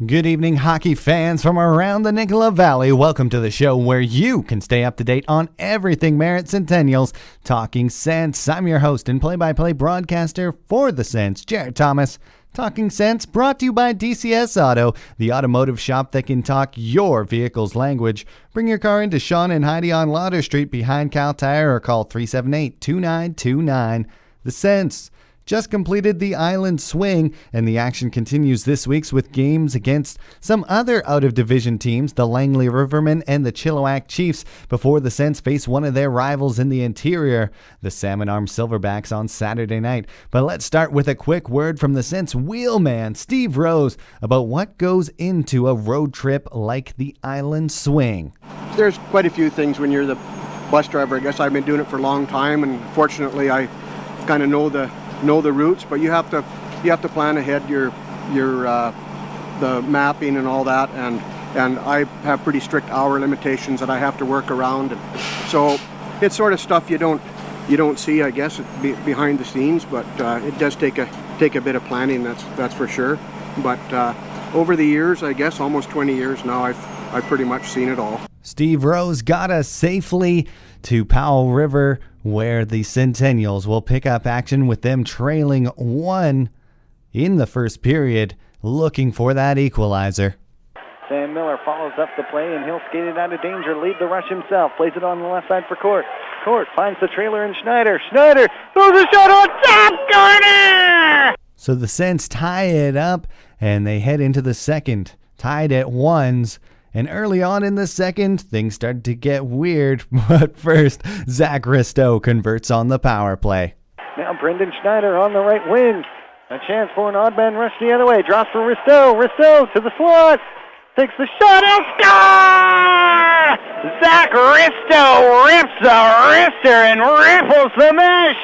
Good evening, hockey fans from around the Nicola Valley. Welcome to the show where you can stay up to date on everything Merritt Centennials, Talking Sense. I'm your host and play-by-play broadcaster for the Sense, Jared Thomas. Talking Sense brought to you by DCS Auto, the automotive shop that can talk your vehicle's language. Bring your car into Sean and Heidi on Lauder Street behind Cal Tire or call 378-2929. The Sense just completed the Island Swing, and the action continues this week with games against some other out-of-division teams, the Langley Rivermen and the Chilliwack Chiefs, before the Sens face one of their rivals in the interior, the Salmon Arm Silverbacks, on Saturday night. But let's start with a quick word from the Sens wheelman, Steve Rose, about what goes into a road trip like the Island Swing. There's quite a few things when you're the bus driver. I guess I've been doing it for a long time, and fortunately I kind of know the routes, but you have to plan ahead the mapping and all that, and I have pretty strict hour limitations that I have to work around, and so it's sort of stuff you don't see, I guess, behind the scenes, but it does take a bit of planning, that's for sure. But over the years, I guess almost 20 years now, I've pretty much seen it all. Steve Rose got us safely to Powell River, where the Centennials will pick up action with them trailing 1 in the first period, looking for that equalizer. Sam Miller follows up the play, and he'll skate it out of danger, lead the rush himself, plays it on the left side for Court. Court finds the trailer in Schneider. Schneider throws a shot on top corner! So the Sens tie it up, and they head into the second, tied at 1s. And early on in the second, things started to get weird. But first, Zach Risto converts on the power play. Now Brendan Schneider on the right wing. A chance for an odd man rush the other way. Drops for Risto. Risto to the slot. Takes the shot and score! Zach Risto rips a wrister and ripples the mesh.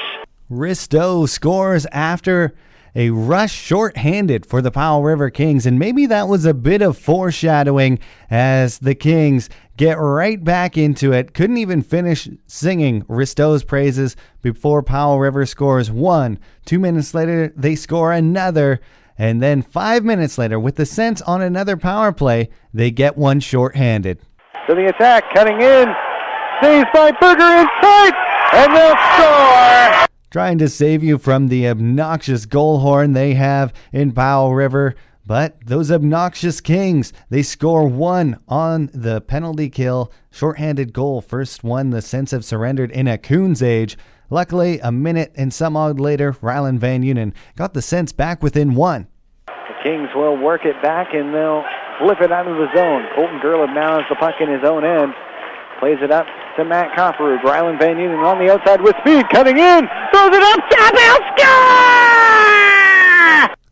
Risto scores after a rush shorthanded for the Powell River Kings, and maybe that was a bit of foreshadowing as the Kings get right back into it. Couldn't even finish singing Risto's praises before Powell River scores one. 2 minutes later, they score another, and then 5 minutes later, with the Sens on another power play, they get one shorthanded. To the attack, cutting in, saves by Berger in sight, and they'll score! Trying to save you from the obnoxious goal horn they have in Powell River. But those obnoxious Kings, they score one on the penalty kill. Shorthanded goal, first one the Sens have surrendered in a Coons age. Luckily, a minute and some odd later, Ryland Van Unen got the Sens back within one. The Kings will work it back, and they'll flip it out of the zone. Colton Gerlach now has the puck in his own end. Plays it up to Matt Copperwood. Ryland Van Unen on the outside with speed, cutting in, throws it up top, he'll score!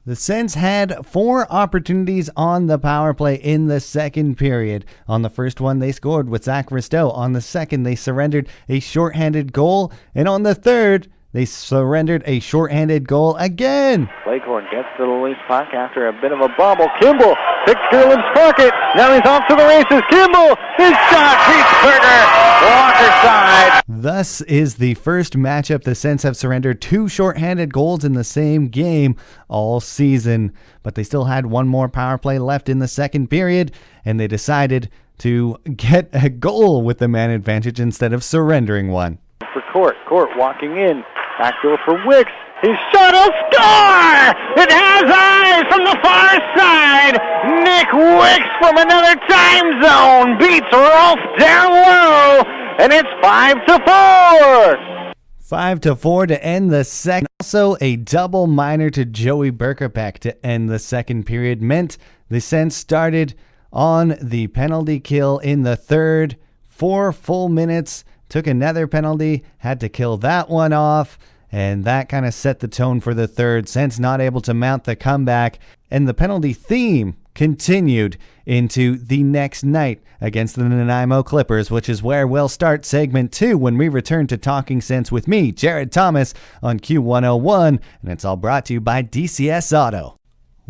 The Sens had 4 opportunities on the power play in the second period. On the first one, they scored with Zach Risto. On the second, they surrendered a shorthanded goal. And on the third, they surrendered a shorthanded goal again. Leghorn gets to the loose puck after a bit of a bobble. Kimball picks Gerland's pocket. Now he's off to the races. Kimball, his shot beats Berger. Walker side. Thus is the first matchup the Sens have surrendered 2 shorthanded goals in the same game all season. But they still had one more power play left in the second period, and they decided to get a goal with the man advantage instead of surrendering one. For Court walking in. Backdoor for Wicks. His shot will score! It has eyes from the far side. Nick Wicks from another time zone beats Rolf down low, and it's 5-4. 5-4 to end the second. Also, a double minor to Joey Berkopek to end the second period meant the Sens started on the penalty kill in the third. 4 full minutes. Took another penalty, had to kill that one off, and that kind of set the tone for the third. Sens not able to mount the comeback, and the penalty theme continued into the next night against the Nanaimo Clippers, which is where we'll start segment 2 when we return to Talking Sense with me, Jared Thomas, on Q101, and it's all brought to you by DCS Auto.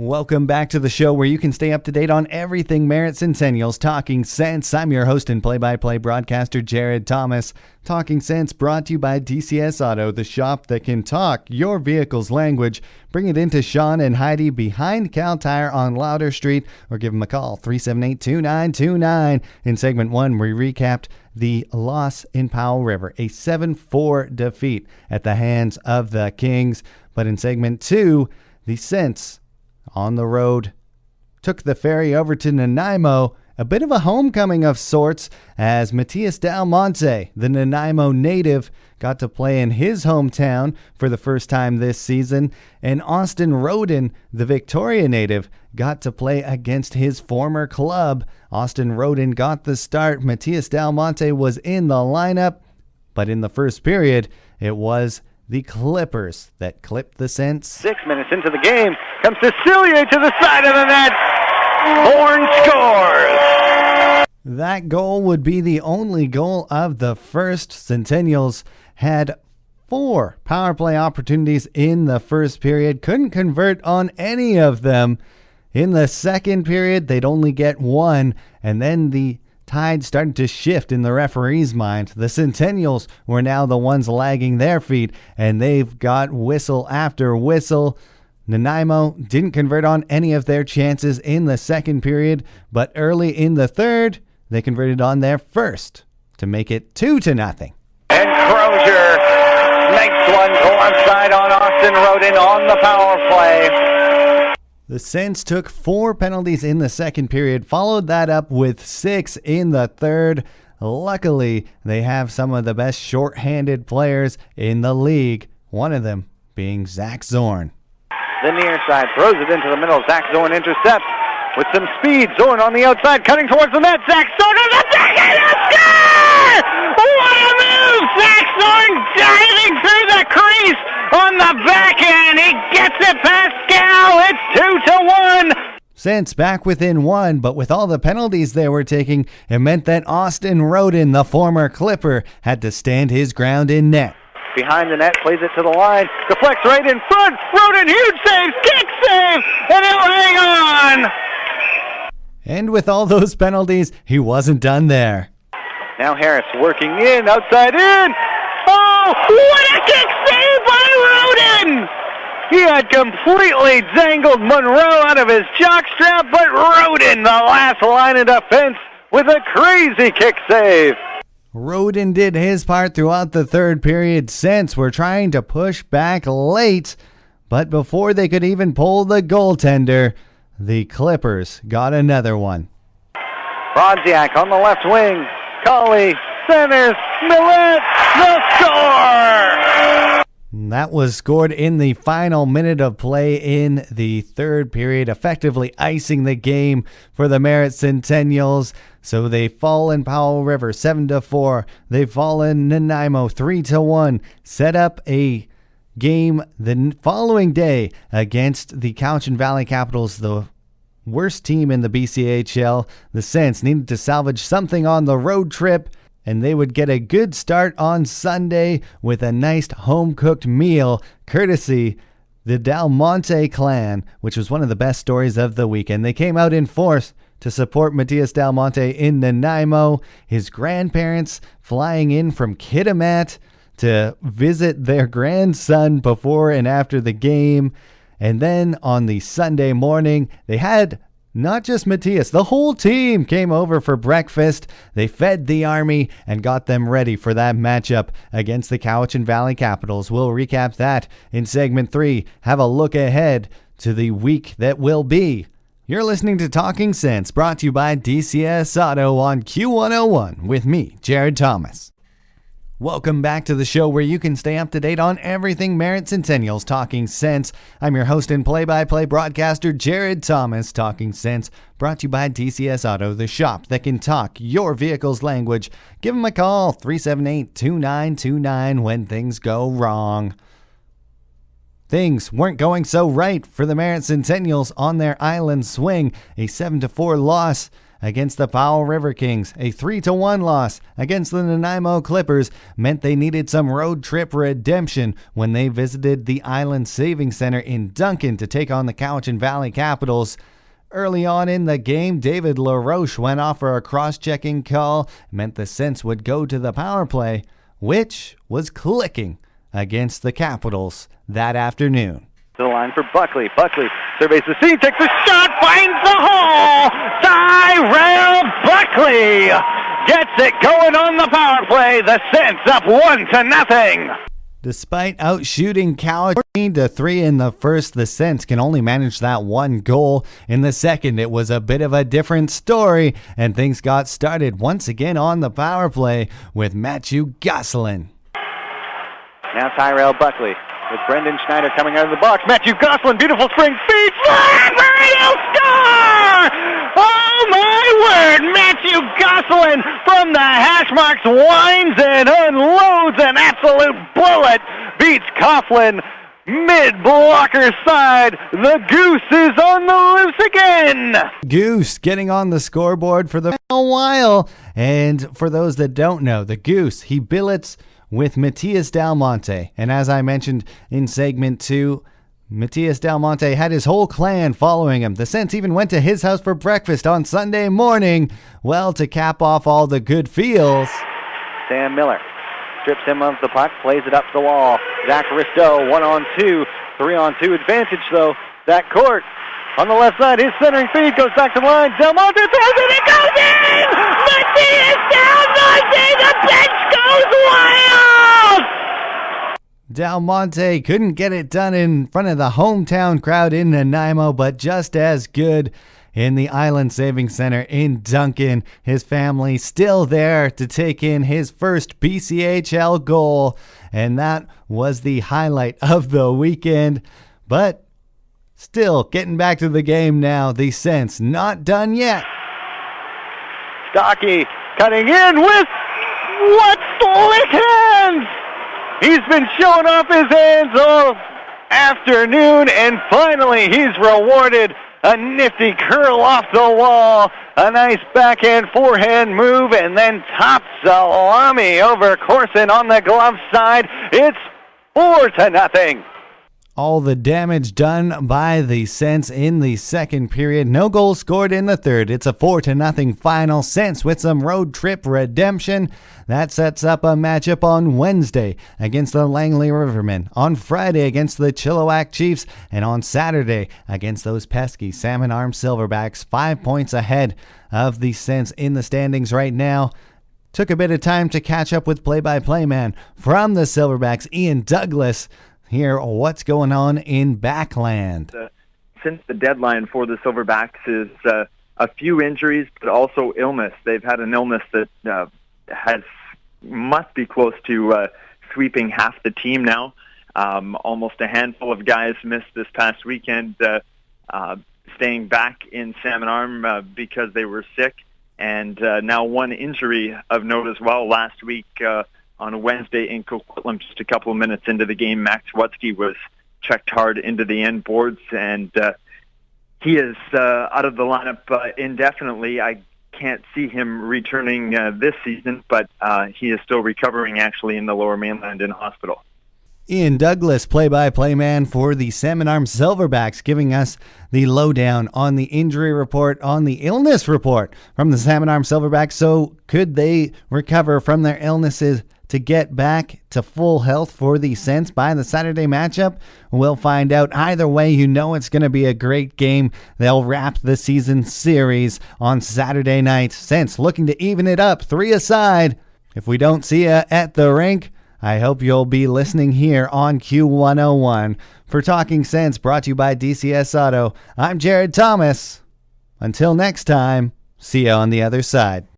Welcome back to the show where you can stay up to date on everything Merritt Centennials Talking Sense. I'm your host and play-by-play broadcaster, Jared Thomas. Talking Sense brought to you by DCS Auto, the shop that can talk your vehicle's language. Bring it into Sean and Heidi behind Cal Tire on Louder Street or give them a call, 378-2929. In segment 1, we recapped the loss in Powell River, a 7-4 defeat at the hands of the Kings. But in segment 2, the Sens on the road took the ferry over to Nanaimo, a bit of a homecoming of sorts, as Matias Del Monte, the Nanaimo native, got to play in his hometown for the first time this season, and Austin Roden, the Victoria native, got to play against his former club. Austin Roden got the start. Matias Del Monte was in the lineup, but in the first period, it was the Clippers that clipped the Sens. 6 minutes into the game, comes Cecilia to the side of the net. Bourne scores. That goal would be the only goal of the first. Centennials had 4 power play opportunities in the first period, couldn't convert on any of them. In the second period, they'd only get 1, and then the tide started to shift in the referee's mind. The Centennials were now the ones lagging their feet, and they've got whistle after whistle. Nanaimo didn't convert on any of their chances in the second period, but early in the third, they converted on their first to make it 2-0. And Crozier makes one alongside on Austin Roden on the power play. The Sens took 4 penalties in the second period, followed that up with 6 in the third. Luckily, they have some of the best short-handed players in the league, one of them being Zach Zorn. The near side throws it into the middle. Zach Zorn intercepts with some speed. Zorn on the outside, cutting towards the net. Zach Zorn on the second score! What a move! Zach Zorn diving through the crease on the backhand. He gets it past Gal. It's 2-1. Sens back within 1, but with all the penalties they were taking, it meant that Austin Roden, the former Clipper, had to stand his ground in net. Behind the net, plays it to the line, deflects right in front. Roden, huge save, kick save, and he'll hang on. And with all those penalties, he wasn't done there. Now Harris working in, outside in. Oh, what a kick save by Roden! He had completely dangled Monroe out of his jockstrap, but Roden, the last line of defense, with a crazy kick save. Roden did his part throughout the third period. Sens were trying to push back late, but before they could even pull the goaltender, the Clippers got another one. Brodziak on the left wing. Colley centers. Millette, the score! That was scored in the final minute of play in the third period, effectively icing the game for the Merritt Centennials. So they fall in Powell River 7-4. They fall in Nanaimo 3-1. Set up a game the following day against the Cowichan Valley Capitals, the worst team in the BCHL. The Sens needed to salvage something on the road trip, and they would get a good start on Sunday with a nice home-cooked meal, courtesy the Del Monte clan, which was one of the best stories of the weekend. They came out in force to support Matias Del Monte in Nanaimo, his grandparents flying in from Kitimat to visit their grandson before and after the game. And then on the Sunday morning, they had not just Matias, the whole team came over for breakfast. They fed the Army and got them ready for that matchup against the Cowichan Valley Capitals. We'll recap that in segment 3. Have a look ahead to the week that will be. You're listening to Talking Sense, brought to you by DCS Auto on Q101 with me, Jared Thomas. Welcome back to the show where you can stay up to date on everything Merritt Centennials Talking Sense. I'm your host and play-by-play broadcaster, Jared Thomas. Talking Sense, brought to you by DCS Auto, the shop that can talk your vehicle's language. Give them a call, 378-2929 when things go wrong. Things weren't going so right for the Merritt Centennials on their island swing. A 7-4 loss against the Powell River Kings. A 3-1 loss against the Nanaimo Clippers meant they needed some road trip redemption when they visited the Island Saving Center in Duncan to take on the Cowichan Valley Capitals. Early on in the game, David LaRoche went off for a cross-checking call, meant the Sens would go to the power play, which was clicking against the Capitals that afternoon. To the line for Buckley. Buckley surveys the scene, takes a shot, finds the hole! Tyrell Buckley gets it going on the power play. The Sens up 1-0. Despite outshooting Cowichan 14-3 in the first, the Sens can only manage that one goal. In the second, it was a bit of a different story, and things got started once again on the power play with Matthew Gosselin. Now Tyrell Buckley with Brendan Schneider coming out of the box. Matthew Gosselin, beautiful spring feed. He'll score! Oh my word! Matthew Gosselin from the hash marks winds and unloads an absolute bullet. Beats Coughlin mid-blocker side. The Goose is on the loose again. Goose getting on the scoreboard for the while. And for those that don't know, the Goose, he billets with Matias Del Monte. And as I mentioned in segment 2, Matias Del Monte had his whole clan following him. The Sens even went to his house for breakfast on Sunday morning. Well, to cap off all the good feels, Sam Miller strips him of the puck, plays it up the wall. Zach Risto, 1-on-2, 3-on-2 advantage though. Zach Court on the left side, his centering feed goes back to the line. Del Monte throws it, it goes in! Matias Del Monte, the bench goes wild! Del Monte couldn't get it done in front of the hometown crowd in Nanaimo, but just as good in the Island Saving Center in Duncan. His family still there to take in his first BCHL goal, and that was the highlight of the weekend. But still, getting back to the game now, the Sens not done yet. Stocky cutting in with what slick hands! He's been showing off his hands all afternoon, and finally he's rewarded a nifty curl off the wall, a nice backhand forehand move, and then top salami over Corson on the glove side. It's 4-0. All the damage done by the Sens in the second period. No goals scored in the third. It's a 4-0 final. Sens with some road trip redemption. That sets up a matchup on Wednesday against the Langley Rivermen, on Friday against the Chilliwack Chiefs, and on Saturday against those pesky Salmon Arm Silverbacks. 5 points ahead of the Sens in the standings right now. Took a bit of time to catch up with play-by-play man from the Silverbacks, Ian Douglas. Hear what's going on in Backland. Since the deadline for the Silverbacks is a few injuries, but also illness. They've had an illness that must be close to sweeping half the team now. Almost a handful of guys missed this past weekend, staying back in Salmon Arm because they were sick. And now one injury of note as well. Last week, on Wednesday in Coquitlam, just a couple of minutes into the game, Max Wutsky was checked hard into the end boards, and he is out of the lineup indefinitely. I can't see him returning this season, but he is still recovering actually in the Lower Mainland in hospital. Ian Douglas, play-by-play man for the Salmon Arm Silverbacks, giving us the lowdown on the injury report, on the illness report from the Salmon Arm Silverbacks. So could they recover from their illnesses to get back to full health for the Sens by the Saturday matchup? We'll find out. Either way, you know it's going to be a great game. They'll wrap the season series on Saturday night. Sens looking to even it up, 3-aside. If we don't see you at the rink, I hope you'll be listening here on Q101. For Talking Sens, brought to you by DCS Auto, I'm Jared Thomas. Until next time, see you on the other side.